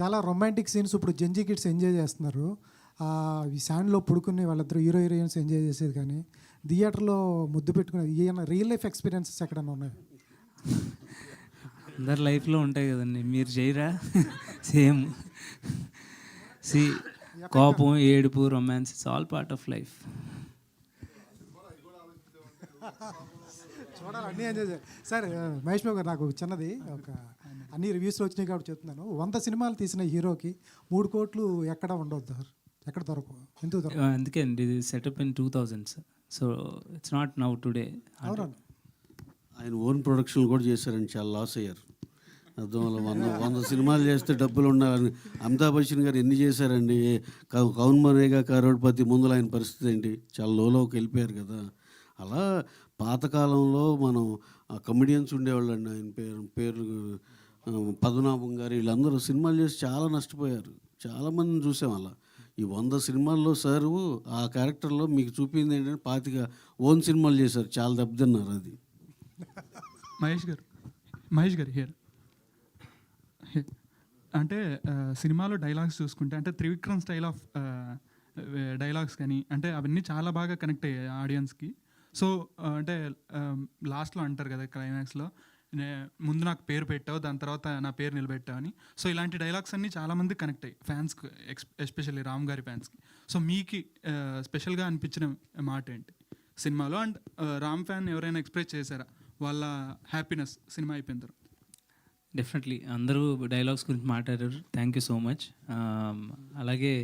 చాలా romantic scenes ఇప్పుడు Gen Z kids enjoy చేస్తున్నారు. ఈ శాండ్లో పడుకుని వాళ్ళిద్దరు హీరో హీరోయిన్స్ ఎంజాయ్ చేసేది, కానీ థియేటర్లో ముద్దు పెట్టుకునేది ఈయన రియల్ లైఫ్ ఎక్స్పీరియన్సెస్ ఎక్కడన్నా ఉన్నాయి? అందరి లైఫ్లో ఉంటాయి కదండి, మీరు చేయరా? సేమ్ సి కోపం, ఏడుపు, romance, it's all part of life. చూడాలి, అన్నీ ఎంజాయ్ చేయాలి. సార్ మహేష్ బాబు గారు, నాకు చిన్నది ఒక అన్ని రివ్యూస్లో వచ్చినాయి కాబట్టి చెప్తున్నాను. 100 సినిమాలు తీసిన హీరోకి 3 కోట్లు ఎక్కడ ఉండొద్దు సార్, ఎక్కడ దొరకవు, ఎందుకు దొరకవు? అందుకే అండి, ఇది setup in 2000s, so it's not now today. అవునండి, ఆయన ఓన్ ప్రొడక్షన్ కూడా చేశారండి, చాలా లాస్ అయ్యారు. అర్థం వల్ల 100 సినిమాలు చేస్తే డబ్బులు ఉండాలని అమితాబ్ బచ్చన్ గారు ఎన్ని చేశారండి. కౌన్ బనేగా కరోడ్పతి ముందులో ఆయన పరిస్థితి ఏంటి, చాలా లోకి వెళ్ళిపోయారు కదా. అలా పాతకాలంలో మనం కమెడియన్స్ ఉండేవాళ్ళండి, ఆయన పేరు పద్మనాభం గారు, వీళ్ళందరూ సినిమాలు చేసి చాలా నష్టపోయారు. చాలామందిని చూసాం అలా. ఈ 100 సినిమాల్లో సారు ఆ క్యారెక్టర్లో మీకు చూపింది ఏంటంటే 25 ఓన్ సినిమాలు చేశారు, చాలా దెబ్బతిన్నారు. అది మహేష్ గారు హియర్ అంటే సినిమాలో డైలాగ్స్ చూసుకుంటే అంటే త్రివిక్రమ్ స్టైల్ ఆఫ్ డైలాగ్స్ కానీ అంటే అవన్నీ చాలా బాగా కనెక్ట్ అయ్యాయి ఆడియన్స్కి. సో అంటే లాస్ట్లో అంటారు కదా క్లైమాక్స్లో, ముందు నాకు పేరు పెట్టావు, దాని తర్వాత నా పేరు నిలబెట్టావు అని. సో ఇలాంటి డైలాగ్స్ అన్నీ చాలామంది కనెక్ట్ అయ్యి ఫ్యాన్స్కి, ఎస్పెషల్లీ రామ్ గారి ఫ్యాన్స్కి. సో మీకు స్పెషల్గా అనిపించిన మాట ఏంటి సినిమాలో? అండ్ రామ్ ఫ్యాన్ ఎవరైనా ఎక్స్ప్రెస్ చేశారా వాళ్ళ హ్యాపీనెస్ సినిమా అయిపోయిన తర్వాత? డెఫినెట్లీ అందరూ డైలాగ్స్ గురించి మాట్లాడారు, థ్యాంక్ యూ సో మచ్. అలాగే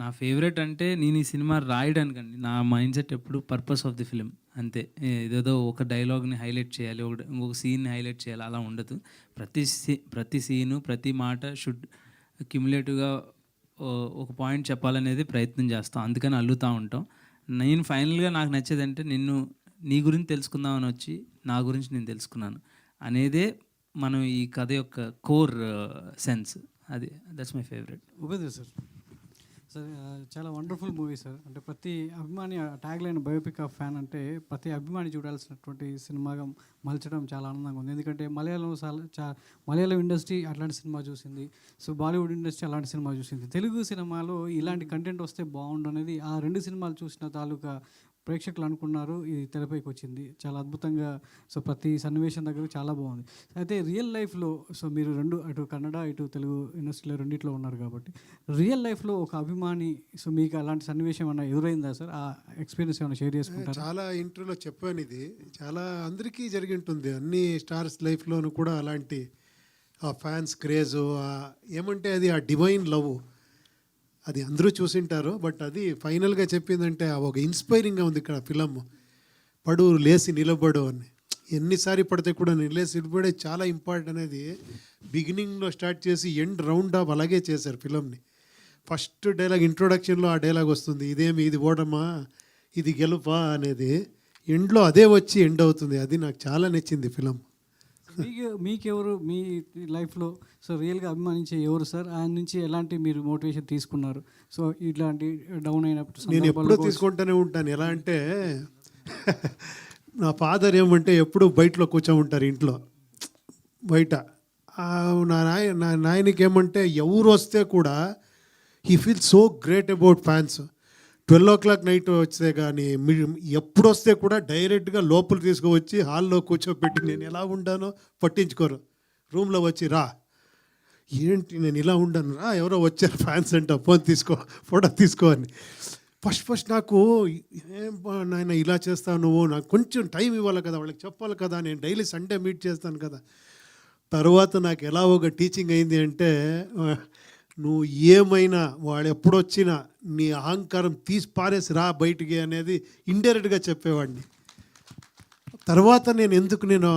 నా ఫేవరెట్ అంటే నేను ఈ సినిమా రాయడానికండి, నా మైండ్ సెట్ ఎప్పుడు పర్పస్ ఆఫ్ ది ఫిలిం అంతే. ఏదేదో ఒక డైలాగ్ని హైలైట్ చేయాలి, ఇంకొక సీన్ని హైలైట్ చేయాలి, అలా ఉండదు. ప్రతి సీను, ప్రతి మాట షుడ్ క్యుములేటివ్గా ఒక పాయింట్ చెప్పాలనేది ప్రయత్నం చేస్తాం, అందుకని అల్లుతూ ఉంటాం. నేను ఫైనల్గా నాకు నచ్చేది అంటే నీ గురించి తెలుసుకుందామని వచ్చి నా గురించి నేను తెలుసుకున్నాను అనేదే మనం ఈ కథ యొక్క కోర్ సెన్స్. అది that's my favourite. Upendra sir, sir చాలా వండర్ఫుల్ మూవీ సార్. అంటే ప్రతి అభిమాని tag line biopic of fan అంటే ప్రతి అభిమాని చూడాల్సినటువంటి సినిమాగా మలచడం చాలా ఆనందంగా ఉంది. ఎందుకంటే మలయాళం ఇండస్ట్రీ అట్లాంటి సినిమా చూసింది, సో బాలీవుడ్ ఇండస్ట్రీ అలాంటి సినిమా చూసింది. తెలుగు సినిమాలో ఇలాంటి కంటెంట్ వస్తే బాగుండు అనేది ఆ 2 సినిమాలు చూసిన తాలూకా ప్రేక్షకులు అనుకున్నారు. ఇది తెరపైకి వచ్చింది చాలా అద్భుతంగా. సో ప్రతి సన్నివేశం దగ్గర చాలా బాగుంది. అయితే రియల్ లైఫ్లో, సో మీరు అటు కన్నడ ఇటు తెలుగు ఇండస్ట్రీలో రెండిట్లో ఉన్నారు కాబట్టి రియల్ లైఫ్లో ఒక అభిమాని, సో మీకు అలాంటి సన్నివేశం ఏమైనా ఎదురైందా సార్? ఆ ఎక్స్పీరియన్స్ ఏమైనా షేర్ చేసుకుంటారా? చాలా ఇంటర్వ్యూలో చెప్పాను, ఇది చాలా అందరికీ జరిగి ఉంటుంది. అన్ని స్టార్స్ లైఫ్లోనూ కూడా అలాంటి ఆ ఫ్యాన్స్ క్రేజ్, ఏమంటే అది ఆ డివైన్ లవ్, అది అందరూ చూసింటారు. బట్ అది ఫైనల్గా చెప్పిందంటే ఒక ఇన్స్పైరింగ్గా ఉంది ఇక్కడ ఫిలం. పడు లేసి నిలబడు అని, ఎన్నిసారి పడితే కూడా లేసి నిలబడే చాలా ఇంపార్టెంట్ అనేది బిగినింగ్లో స్టార్ట్ చేసి ఎండ్ రౌండ్ ఆఫ్ అలాగే చేశారు ఫిలంని. ఫస్ట్ డైలాగ్ ఇంట్రొడక్షన్లో ఆ డైలాగ్ వస్తుంది, ఇది ఓడమా ఇది గెలుపా అనేది. ఎండ్లో అదే వచ్చి ఎండ్ అవుతుంది. అది నాకు చాలా నచ్చింది ఫిలం. మీకెవరు మీ లైఫ్లో సో రియల్గా అభిమానించే ఎవరు సార్? ఆయన నుంచి ఎలాంటి మీరు మోటివేషన్ తీసుకున్నారు? సో ఇట్లాంటి డౌన్ అయినప్పుడు నేను ఎప్పుడూ తీసుకుంటూనే ఉంటాను. ఎలా అంటే నా ఏమంటే ఎప్పుడు బయటలో కూర్చోమంటారు, ఇంట్లో బయట. నా నాయనకి ఏమంటే ఎవరు వస్తే కూడా he feel so great about fans. 12 o'clock night వస్తే కానీ ఎప్పుడు వస్తే కూడా డైరెక్ట్గా లోపల తీసుకువచ్చి హాల్లో కూర్చోబెట్టి నేను ఎలా ఉండానో పట్టించుకోరు. రూమ్లో వచ్చి రా, ఏంటి నేను ఇలా ఉండాను రా, ఎవరో వచ్చారు ఫ్యాన్స్ అంట, ఫోటో తీసుకో అని. ఫస్ట్ నాకు నాయన ఇలా చేస్తావు నువ్వు, నాకు కొంచెం టైం ఇవ్వాలి కదా, వాళ్ళకి చెప్పాలి కదా, నేను డైలీ సండే మీట్ చేస్తాను కదా. తర్వాత నాకు ఎలా ఒక టీచింగ్ అయింది అంటే, నువ్వు ఏమైనా వాడు ఎప్పుడొచ్చినా నీ అహంకారం తీసి పారేసి రా బయటికి అనేది ఇండైరెక్ట్గా చెప్పేవాడిని. తర్వాత నేను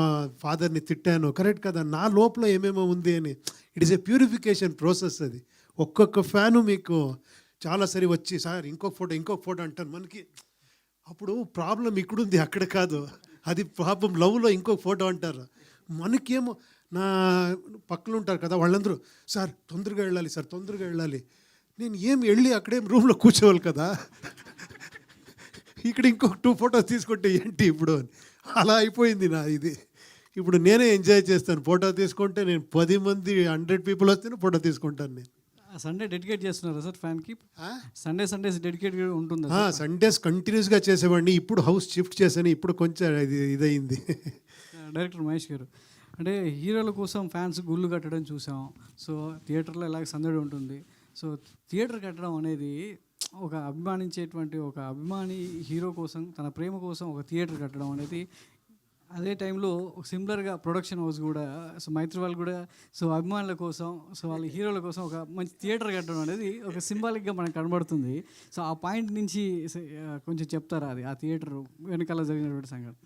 ఫాదర్ని తిట్టాను, కరెక్ట్ కదా, నా లోపల ఏమేమో ఉంది అని. It is a purification process అది. ఒక్కొక్క ఫ్యాను మీకు చాలా సరి వచ్చి సార్ ఇంకొక ఫోటో అంటారు మనకి. అప్పుడు ప్రాబ్లం ఇక్కడుంది, అక్కడ కాదు. అది పాపం లవ్లో ఇంకొక ఫోటో అంటారు. మనకేమో నా పక్కన ఉంటారు కదా వాళ్ళందరూ, సార్ తొందరగా వెళ్ళాలి. నేను వెళ్ళి అక్కడేం రూమ్లో కూర్చోవాలి కదా, ఇక్కడ ఇంకొక 2 photos తీసుకుంటే ఏంటి ఇప్పుడు అని. అలా అయిపోయింది నా ఇది. ఇప్పుడు నేనే ఎంజాయ్ చేస్తాను. ఫోటో తీసుకుంటే నేను 10 మంది 100 పీపుల్ వస్తేనే ఫోటో తీసుకుంటాను నేను. సండే డెడికేట్ చేస్తున్నారా సార్ ఫ్యాన్కి? సండేస్ డెడికేట్ ఉంటుందా? సండేస్ కంటిన్యూస్గా చేసేవాడిని. ఇప్పుడు హౌస్ షిఫ్ట్ చేశాను. ఇప్పుడు కొంచెం ఇదయింది. డైరెక్టర్ మహేష్ గారు, అంటే హీరోల కోసం ఫ్యాన్స్ గుళ్ళు కట్టడం చూసాం. సో థియేటర్లో ఎలాగ సందడి ఉంటుంది. సో థియేటర్ కట్టడం అనేది ఒక అభిమానించేటువంటి ఒక అభిమాని హీరో కోసం, తన ప్రేమ కోసం ఒక థియేటర్ కట్టడం అనేది, అదే టైంలో సిమిలర్గా ప్రొడక్షన్ హౌస్ కూడా, సో మైత్రి వాళ్ళు కూడా సో అభిమానుల కోసం, సో వాళ్ళ హీరోల కోసం ఒక మంచి థియేటర్ కట్టడం అనేది ఒక సింబాలిక్గా మనకు కనబడుతుంది. సో ఆ పాయింట్ నుంచి కొంచెం చెప్తారా, అది ఆ థియేటర్ వెనకాల జరిగినటువంటి సంగతి?